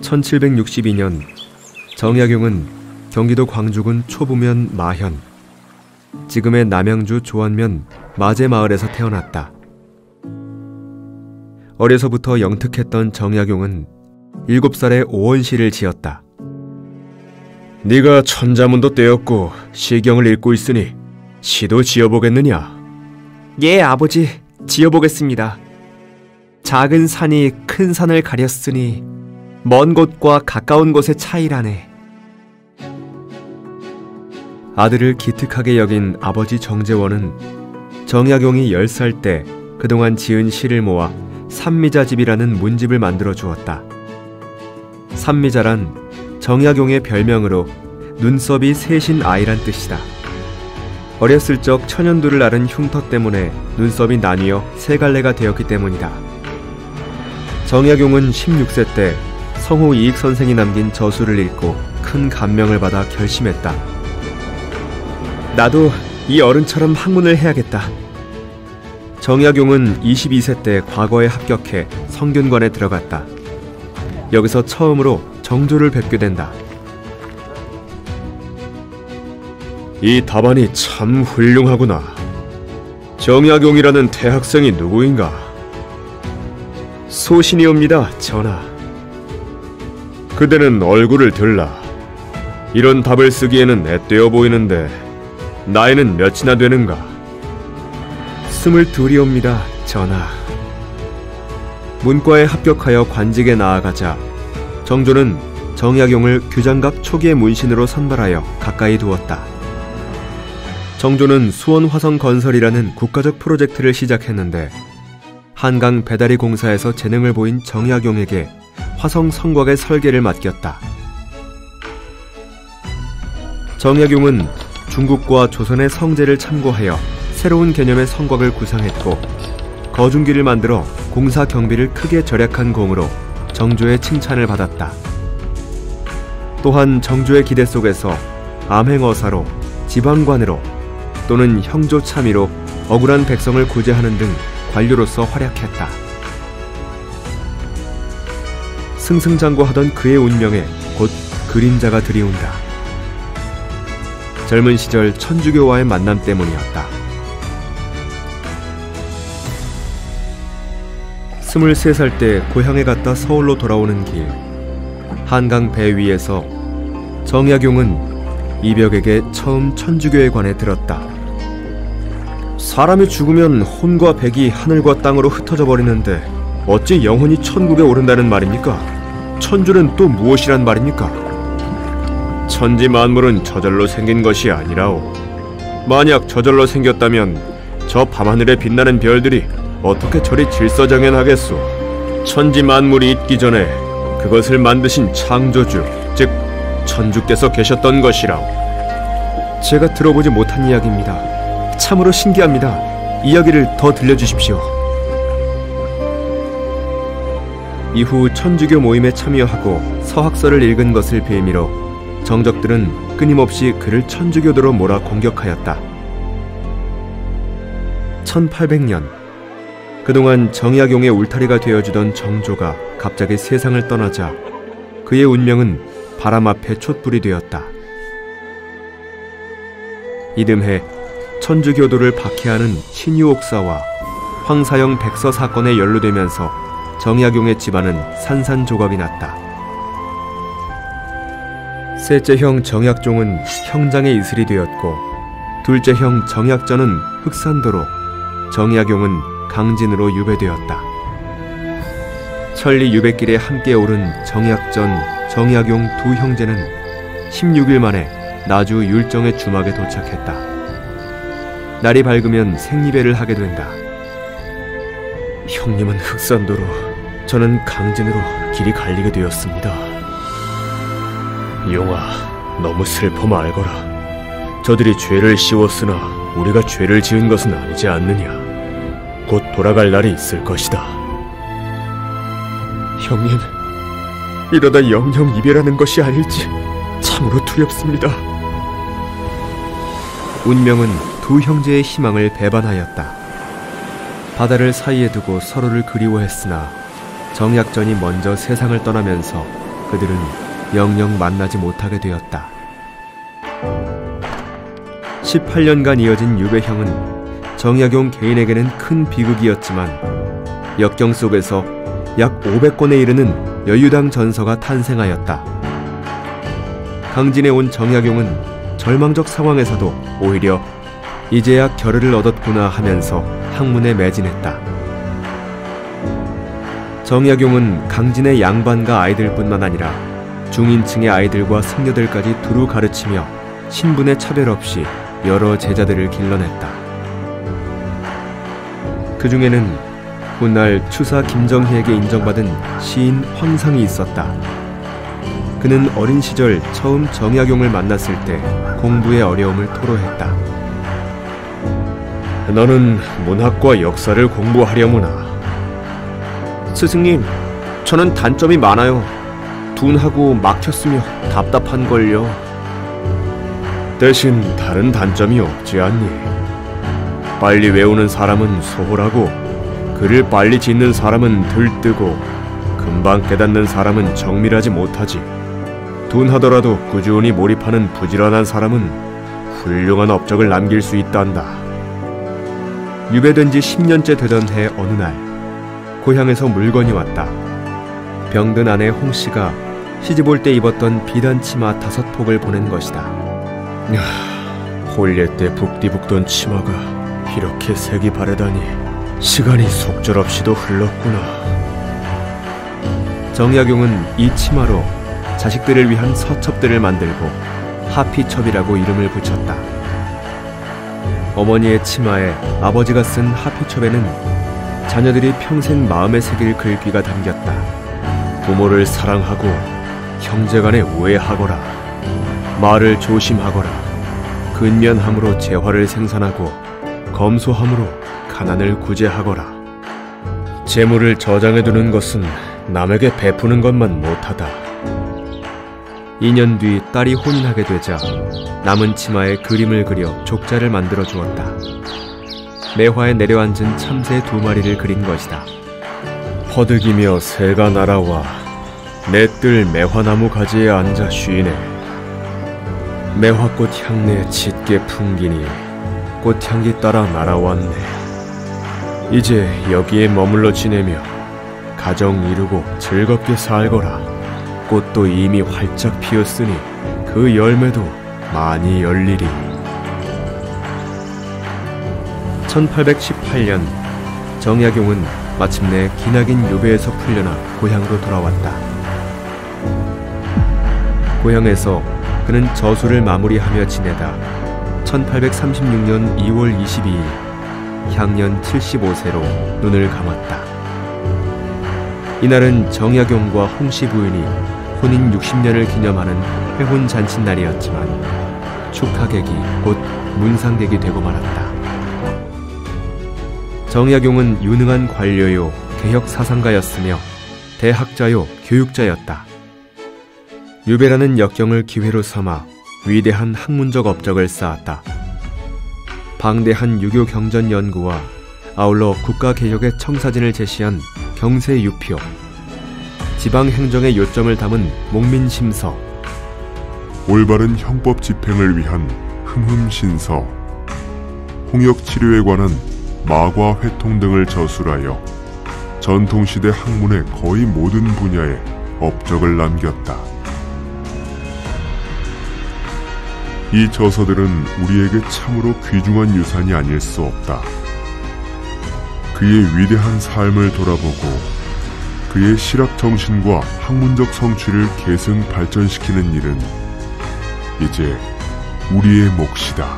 1762년 정약용은 경기도 광주군 초부면 마현, 지금의 남양주 조안면 마제마을에서 태어났다. 어려서부터 영특했던 정약용은 7살에 오원시를 지었다. 네가 천자문도 떼었고 시경을 읽고 있으니 시도 지어보겠느냐? 예, 아버지, 지어보겠습니다. 작은 산이 큰 산을 가렸으니 먼 곳과 가까운 곳의 차이라네. 아들을 기특하게 여긴 아버지 정재원은 정약용이 10살 때 그동안 지은 시를 모아 삼미자집이라는 문집을 만들어 주었다. 삼미자란 정약용의 별명으로 눈썹이 셋인 아이란 뜻이다. 어렸을 적 천연두를 앓은 흉터 때문에 눈썹이 나뉘어 세 갈래가 되었기 때문이다. 정약용은 16세 때 성호 이익 선생이 남긴 저수를 읽고 큰 감명을 받아 결심했다. 나도 이 어른처럼 학문을 해야겠다. 정약용은 22세 때 과거에 합격해 성균관에 들어갔다. 여기서 처음으로 정조를 뵙게 된다. 이 답안이 참 훌륭하구나. 정약용이라는 대학생이 누구인가? 소신이옵니다, 전하. 그대는 얼굴을 들라. 이런 답을 쓰기에는 앳되어 보이는데 나이는 몇이나 되는가? 22이옵니다, 전하. 문과에 합격하여 관직에 나아가자 정조는 정약용을 규장각 초기의 문신으로 선발하여 가까이 두었다. 정조는 수원화성 건설이라는 국가적 프로젝트를 시작했는데 한강 배다리 공사에서 재능을 보인 정약용에게 화성 성곽의 설계를 맡겼다. 정약용은 중국과 조선의 성제를 참고하여 새로운 개념의 성곽을 구상했고 거중기를 만들어 공사 경비를 크게 절약한 공으로 정조의 칭찬을 받았다. 또한 정조의 기대 속에서 암행어사로, 지방관으로 또는 형조참의로 억울한 백성을 구제하는 등 관료로서 활약했다. 승승장구하던 그의 운명에 곧 그림자가 들이운다. 젊은 시절 천주교와의 만남 때문이었다. 23살 때 고향에 갔다 서울로 돌아오는 길, 한강 배 위에서 정약용은 이벽에게 처음 천주교에 관해 들었다. 사람이 죽으면 혼과 백이 하늘과 땅으로 흩어져 버리는데 어찌 영혼이 천국에 오른다는 말입니까? 천주는 또 무엇이란 말입니까? 천지 만물은 저절로 생긴 것이 아니라오. 만약 저절로 생겼다면 저 밤하늘에 빛나는 별들이 어떻게 저리 질서정연하겠소? 천지 만물이 있기 전에 그것을 만드신 창조주, 즉 천주께서 계셨던 것이라오. 제가 들어보지 못한 이야기입니다. 참으로 신기합니다. 이야기를 더 들려주십시오. 이후 천주교 모임에 참여하고 서학설을 읽은 것을 빌미로 정적들은 끊임없이 그를 천주교도로 몰아 공격하였다. 1800년, 그동안 정약용의 울타리가 되어주던 정조가 갑자기 세상을 떠나자 그의 운명은 바람 앞에 촛불이 되었다. 이듬해 천주교도를 박해하는 신유옥사와 황사영 백서 사건에 연루되면서 정약용의 집안은 산산조각이 났다. 셋째 형 정약종은 형장의 이슬이 되었고 둘째 형 정약전은 흑산도로, 정약용은 강진으로 유배되었다. 천리 유배길에 함께 오른 정약전, 정약용 두 형제는 16일 만에 나주 율정의 주막에 도착했다. 날이 밝으면 생리배를 하게 된다. 형님은 흑산도로, 저는 강진으로 길이 갈리게 되었습니다. 용아, 너무 슬퍼 말거라. 저들이 죄를 씌웠으나 우리가 죄를 지은 것은 아니지 않느냐. 곧 돌아갈 날이 있을 것이다. 형님, 이러다 영영 이별하는 것이 아닐지 참으로 두렵습니다. 운명은 두 형제의 희망을 배반하였다. 바다를 사이에 두고 서로를 그리워했으나 정약전이 먼저 세상을 떠나면서 그들은 영영 만나지 못하게 되었다. 18년간 이어진 유배형은 정약용 개인에게는 큰 비극이었지만 역경 속에서 약 500권에 이르는 여유당 전서가 탄생하였다. 강진에 온 정약용은 절망적 상황에서도 오히려 이제야 결의를 얻었구나 하면서 학문에 매진했다. 정약용은 강진의 양반과 아이들뿐만 아니라 중인층의 아이들과 승려들까지 두루 가르치며 신분의 차별 없이 여러 제자들을 길러냈다. 그 중에는 훗날 추사 김정희에게 인정받은 시인 황상이 있었다. 그는 어린 시절 처음 정약용을 만났을 때 공부의 어려움을 토로했다. 너는 문학과 역사를 공부하려무나. 스승님, 저는 단점이 많아요. 둔하고 막혔으며 답답한걸요. 대신 다른 단점이 없지 않니? 빨리 외우는 사람은 소홀하고 글을 빨리 짓는 사람은 들뜨고 금방 깨닫는 사람은 정밀하지 못하지. 둔하더라도 꾸준히 몰입하는 부지런한 사람은 훌륭한 업적을 남길 수 있단다. 유배된 지 10년째 되던 해 어느 날 고향에서 물건이 왔다. 병든 아내 홍씨가 시집 올 때 입었던 비단 치마 5폭을 보낸 것이다. 홀례 때 북디북던 치마가 이렇게 색이 바래다니 시간이 속절없이도 흘렀구나. 정약용은 이 치마로 자식들을 위한 서첩들을 만들고 하피첩이라고 이름을 붙였다. 어머니의 치마에 아버지가 쓴 하피첩에는 자녀들이 평생 마음에 새길 글귀가 담겼다. 부모를 사랑하고 형제간에 우애하거라. 말을 조심하거라. 근면함으로 재화를 생산하고 검소함으로 가난을 구제하거라. 재물을 저장해두는 것은 남에게 베푸는 것만 못하다. 2년 뒤 딸이 혼인하게 되자 남은 치마에 그림을 그려 족자를 만들어 주었다. 매화에 내려앉은 참새 2마리를 그린 것이다. 퍼득이며 새가 날아와 내 뜰 매화나무 가지에 앉아 쉬네. 매화꽃 향내 짙게 풍기니 꽃향기 따라 날아왔네. 이제 여기에 머물러 지내며 가정 이루고 즐겁게 살거라. 꽃도 이미 활짝 피었으니 그 열매도 많이 열리리. 1818년 정약용은 마침내 기나긴 유배에서 풀려나 고향으로 돌아왔다. 고향에서 그는 저술을 마무리하며 지내다 1836년 2월 22일 향년 75세로 눈을 감았다. 이날은 정약용과 홍씨 부인이 혼인 60년을 기념하는 회혼 잔칫날이었지만 축하객이 곧 문상객이 되고 말았다. 정약용은 유능한 관료요 개혁 사상가였으며 대학자요 교육자였다. 유배라는 역경을 기회로 삼아 위대한 학문적 업적을 쌓았다. 방대한 유교 경전 연구와 아울러 국가개혁의 청사진을 제시한 경세유표, 지방행정의 요점을 담은 목민심서, 올바른 형법 집행을 위한 흠흠신서, 홍역치료에 관한 마과 회통 등을 저술하여 전통시대 학문의 거의 모든 분야에 업적을 남겼다. 이 저서들은 우리에게 참으로 귀중한 유산이 아닐 수 없다. 그의 위대한 삶을 돌아보고 그의 실학정신과 학문적 성취를 계승 발전시키는 일은 이제 우리의 몫이다.